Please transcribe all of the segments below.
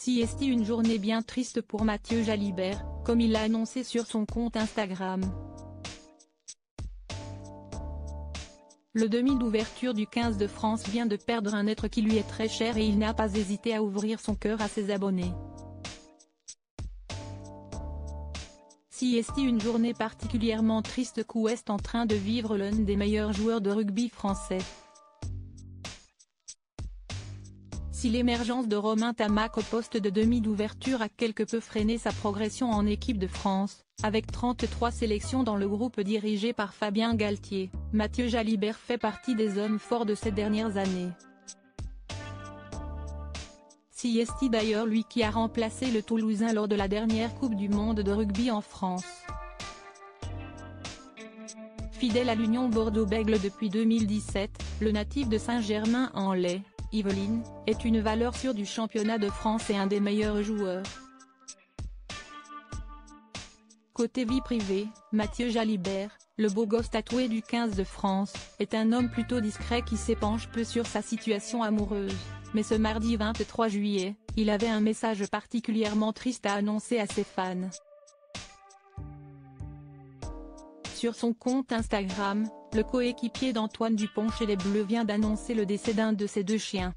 Siesti, une journée bien triste pour Mathieu Jalibert, comme il l'a annoncé sur son compte Instagram. Le demi d'ouverture du 15 de France vient de perdre un être qui lui est très cher et il n'a pas hésité à ouvrir son cœur à ses abonnés. Siesti, une journée particulièrement triste qu'Ouest en train de vivre l'un des meilleurs joueurs de rugby français. Si l'émergence de Romain Tamac au poste de demi d'ouverture a quelque peu freiné sa progression en équipe de France, avec 33 sélections dans le groupe dirigé par Fabien Galtier, Mathieu Jalibert fait partie des hommes forts de ces dernières années. Siesti d'ailleurs, lui qui a remplacé le Toulousain lors de la dernière Coupe du Monde de rugby en France. Fidèle à l'Union Bordeaux-Bègles depuis 2017, le natif de Saint-Germain-en-Laye, Yvelines, est une valeur sûre du championnat de France et un des meilleurs joueurs. Côté vie privée, Mathieu Jalibert, le beau gosse tatoué du 15 de France, est un homme plutôt discret qui s'épanche peu sur sa situation amoureuse, mais ce mardi 23 juillet, il avait un message particulièrement triste à annoncer à ses fans. Sur son compte Instagram, le coéquipier d'Antoine Dupont chez les Bleus vient d'annoncer le décès d'un de ses deux chiens.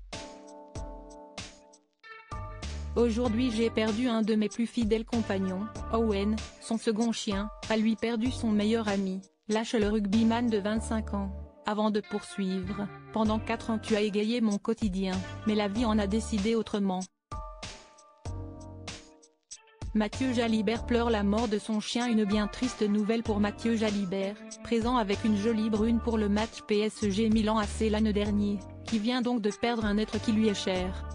Aujourd'hui j'ai perdu un de mes plus fidèles compagnons, Owen, son second chien, a lui perdu son meilleur ami, lâche le rugbyman de 25 ans, avant de poursuivre, pendant 4 ans tu as égayé mon quotidien, mais la vie en a décidé autrement. Mathieu Jalibert pleure la mort de son chien. Une bien triste nouvelle pour Mathieu Jalibert, présent avec une jolie brune pour le match PSG Milan AC l'année dernier, qui vient donc de perdre un être qui lui est cher.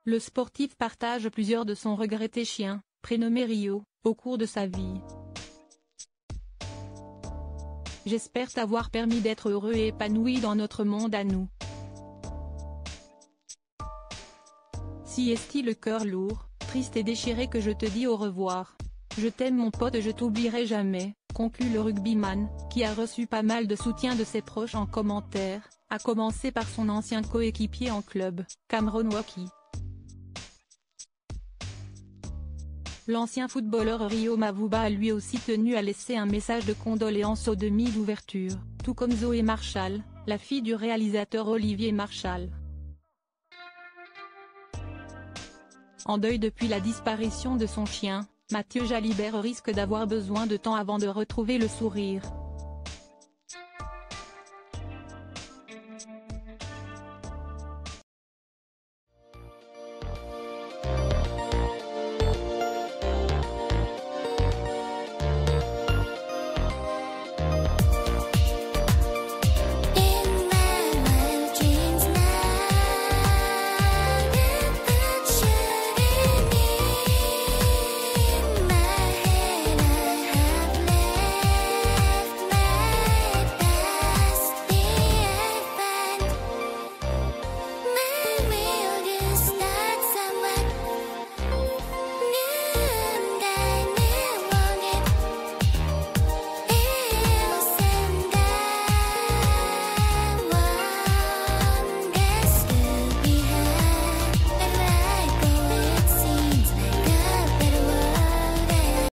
Le sportif partage plusieurs de son regretté chien, prénommé Rio, au cours de sa vie. J'espère t'avoir permis d'être heureux et épanoui dans notre monde à nous. Siesti, le cœur lourd, triste et déchiré que je te dis au revoir. Je t'aime mon pote et je t'oublierai jamais, conclut le rugbyman, qui a reçu pas mal de soutien de ses proches en commentaire, à commencer par son ancien coéquipier en club, Cameron Wauki. L'ancien footballeur Rio Mavuba a lui aussi tenu à laisser un message de condoléances aux demi d'ouverture, tout comme Zoé Marshall, la fille du réalisateur Olivier Marshall. En deuil depuis la disparition de son chien, Mathieu Jalibert risque d'avoir besoin de temps avant de retrouver le sourire.